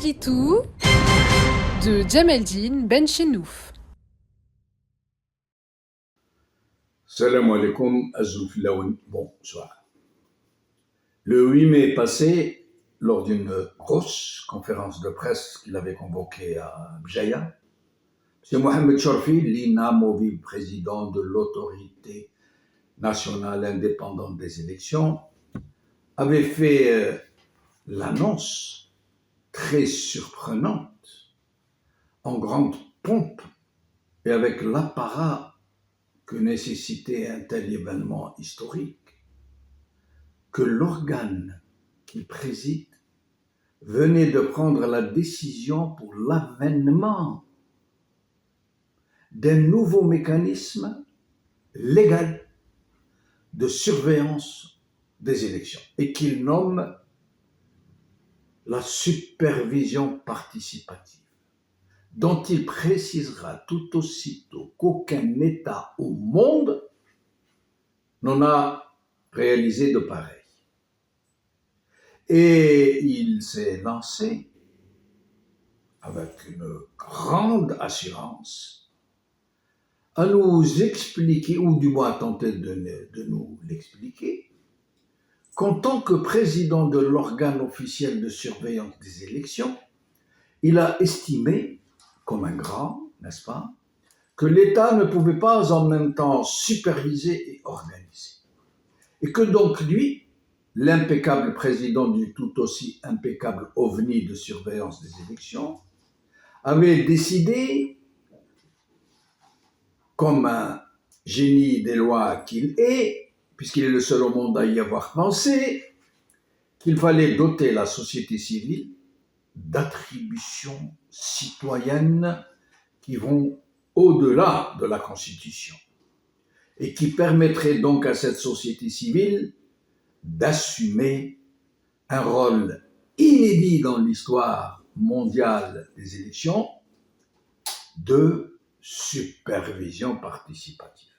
dit tout de Djemeldine Benchenouf. Salam alaikum, Azouflaoun. Bonsoir. Le 8 mai passé, lors d'une grosse conférence de presse qu'il avait convoquée à Bjaya, M. Mohamed Chorfi, l'inamovible président de l'autorité nationale indépendante des élections, avait fait l'annonce très surprenante, en grande pompe et avec l'apparat que nécessitait un tel événement historique, que l'organe qu'il préside venait de prendre la décision pour l'avènement d'un nouveau mécanisme légal de surveillance des élections et qu'il nomme la supervision participative, dont il précisera tout aussitôt qu'aucun État au monde n'en a réalisé de pareil. Et il s'est lancé avec une grande assurance à nous expliquer, ou du moins à tenter de nous l'expliquer, qu'en tant que président de l'organe officiel de surveillance des élections, il a estimé, comme un grand, n'est-ce pas, que l'État ne pouvait pas en même temps superviser et organiser. Et que donc lui, l'impeccable président du tout aussi impeccable OVNI de surveillance des élections, avait décidé, comme un génie des lois qu'il est, puisqu'il est le seul au monde à y avoir pensé, qu'il fallait doter la société civile d'attributions citoyennes qui vont au-delà de la Constitution et qui permettraient donc à cette société civile d'assumer un rôle inédit dans l'histoire mondiale des élections de supervision participative.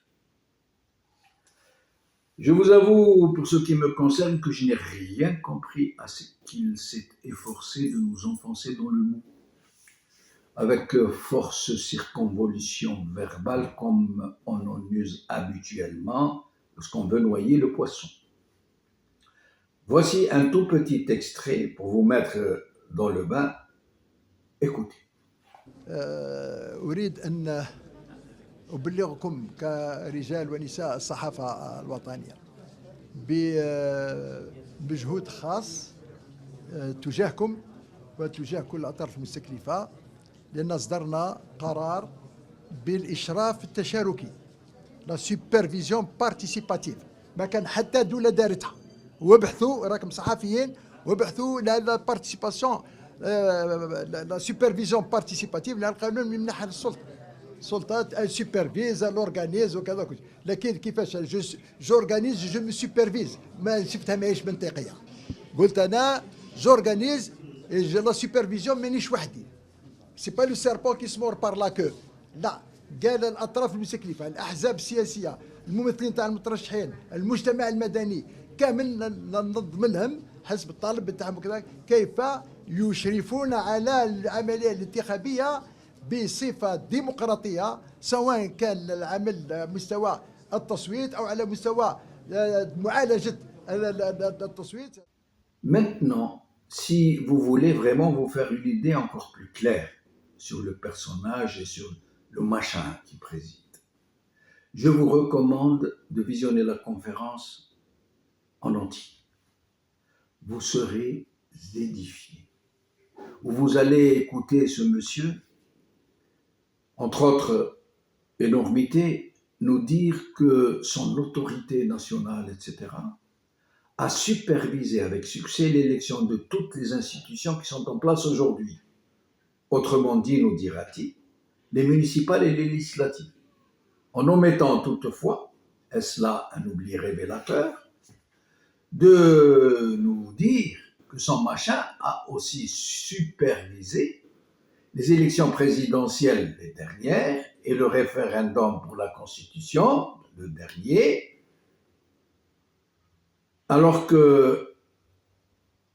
Je vous avoue, pour ce qui me concerne, que je n'ai rien compris à ce qu'il s'est efforcé de nous enfoncer dans le mou, avec force circonvolution verbale comme on en use habituellement lorsqu'on veut noyer le poisson. Voici un tout petit extrait pour vous mettre dans le bain. Écoutez. أريد أن أبلغكم كرجال ونساء الصحافة الوطنية بجهود خاص تجاهكم وتجاه كل الأطراف المستكلفة، لأن أصدرنا قرار بالإشراف التشاركي، لا سوبرفيزيون بارتيسيباتيف، ما كان حتى دولة دارتها. وابحثوا، راكم صحفيين، وابحثوا لا بارتيسيباسيون، لا سوبرفيزيون بارتيسيباتيف، لأن القانون يمنح السلطة، السلطات سوبرفيز لورغانيز وكذا كذا، لكن كيفاش جورغانيز جو مي سوبرفيز، ما شفتها ماهيش منطقية. قلت أنا جورغانيز لا سوبرفيزيون مانيش وحدي، سي با لو سيربون كي سمور بار لا كو، لا، قال الأطراف المستكلفة، الأحزاب السياسية، الممثلين تاع المترشحين، المجتمع المدني، كامل ننظم لهم حسب الطالب بتاعهم كذا كيف يشرفون على العملية الانتخابية بصفة ديمقراطية، سواء كان العمل على مستوى التصويت أو على مستوى معالجة التصويت. Maintenant, si vous voulez vraiment vous faire une idée encore plus claire sur le personnage et sur le machin qui préside, je vous recommande de visionner la conférence en entier. Vous serez édifiés. Vous allez écouter ce monsieur, entre autres énormités, nous dire que son autorité nationale, etc., a supervisé avec succès l'élection de toutes les institutions qui sont en place aujourd'hui. Autrement dit, nous dira-t-il, les municipales et les législatives. En omettant toutefois, est-ce là un oubli révélateur, de nous dire que son machin a aussi supervisé les élections présidentielles, les dernières, et le référendum pour la Constitution, le dernier, alors que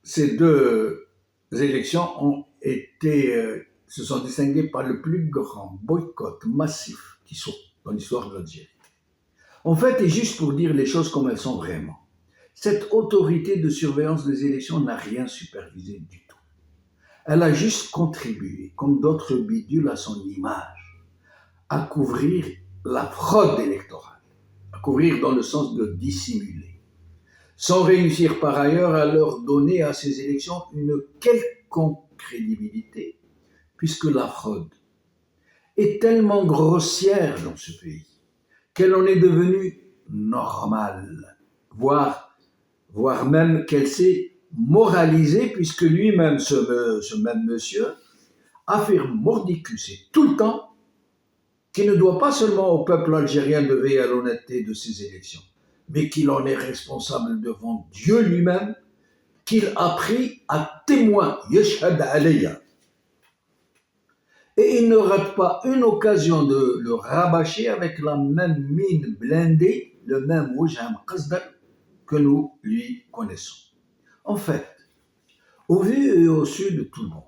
ces deux élections ont se sont distingués par le plus grand boycott massif qui soit dans l'histoire de l'Algérie. En fait, et juste pour dire les choses comme elles sont vraiment, cette autorité de surveillance des élections n'a rien supervisé du tout. Elle a juste contribué, comme d'autres bidules à son image, à couvrir la fraude électorale, à couvrir dans le sens de dissimuler, sans réussir par ailleurs à leur donner à ces élections une quelconque crédibilité, puisque la fraude est tellement grossière dans ce pays qu'elle en est devenue normale, voire même qu'elle s'est moralisée, puisque lui-même, ce même monsieur, affirme mordicus et tout le temps qu'il ne doit pas seulement au peuple algérien de veiller à l'honnêteté de ces élections, mais qu'il en est responsable devant Dieu lui-même, qu'il a pris à témoin, yashhad alayya. Et il ne rate pas une occasion de le rabâcher avec la même mine blindée, le même wajham qasdar que nous lui connaissons. En fait, au vu et au su de tout le monde,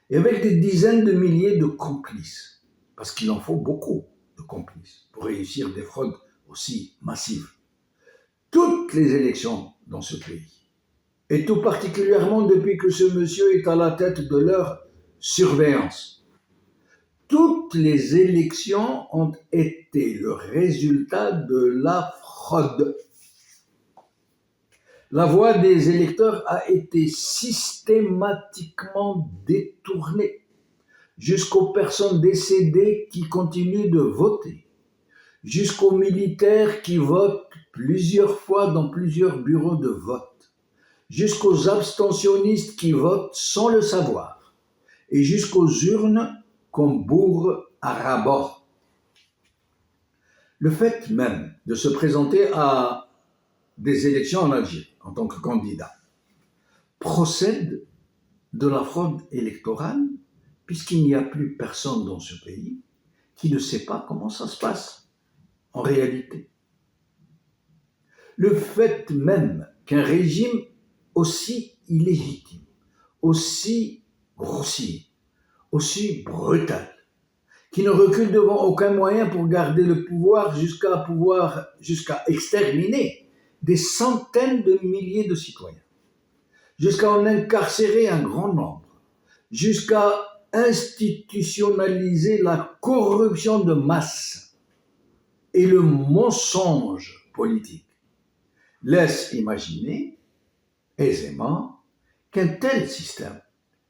et avec des dizaines de milliers de complices, parce qu'il en faut beaucoup de complices pour réussir des fraudes aussi massives, toutes les élections dans ce pays, et tout particulièrement depuis que ce monsieur est à la tête de leur surveillance, toutes les élections ont été le résultat de la fraude. La voix des électeurs a été systématiquement détournée jusqu'aux personnes décédées qui continuent de voter, jusqu'aux militaires qui votent plusieurs fois dans plusieurs bureaux de vote, jusqu'aux abstentionnistes qui votent sans le savoir, et jusqu'aux urnes qu'on bourre à ras-bord. Le fait même de se présenter à des élections en Algérie en tant que candidat procède de la fraude électorale, puisqu'il n'y a plus personne dans ce pays qui ne sait pas comment ça se passe en réalité. Le fait même qu'un régime aussi illégitime, aussi grossier, aussi brutal, qui ne recule devant aucun moyen pour garder le pouvoir jusqu'à exterminer des centaines de milliers de citoyens, jusqu'à en incarcérer un grand nombre, jusqu'à institutionnaliser la corruption de masse et le mensonge politique, laisse imaginer aisément qu'un tel système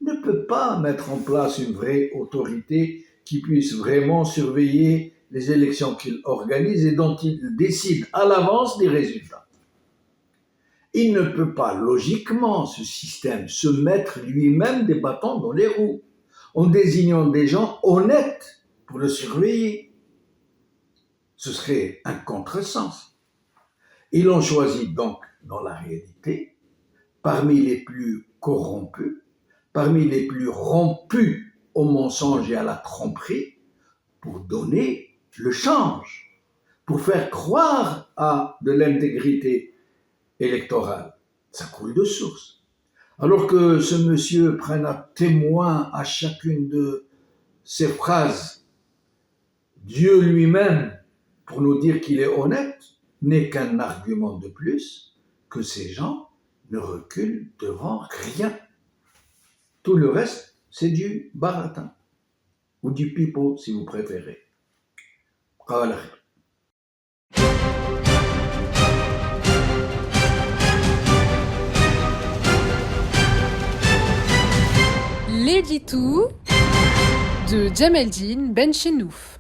ne peut pas mettre en place une vraie autorité qui puisse vraiment surveiller les élections qu'il organise et dont il décide à l'avance des résultats. Il ne peut pas, logiquement, ce système, se mettre lui-même des bâtons dans les roues, en désignant des gens honnêtes pour le surveiller. Ce serait un contresens. Ils l'ont choisi donc, dans la réalité, parmi les plus corrompus, parmi les plus rompus au mensonge et à la tromperie, pour donner le change, pour faire croire à de l'intégrité électorale. Ça coule de source. Alors que ce monsieur prenne à témoin à chacune de ses phrases Dieu lui-même pour nous dire qu'il est honnête, n'est qu'un argument de plus que ces gens ne reculent devant rien. Tout le reste, c'est du baratin, ou du pipeau si vous préférez. L'édito de Djemeldine Benchenouf.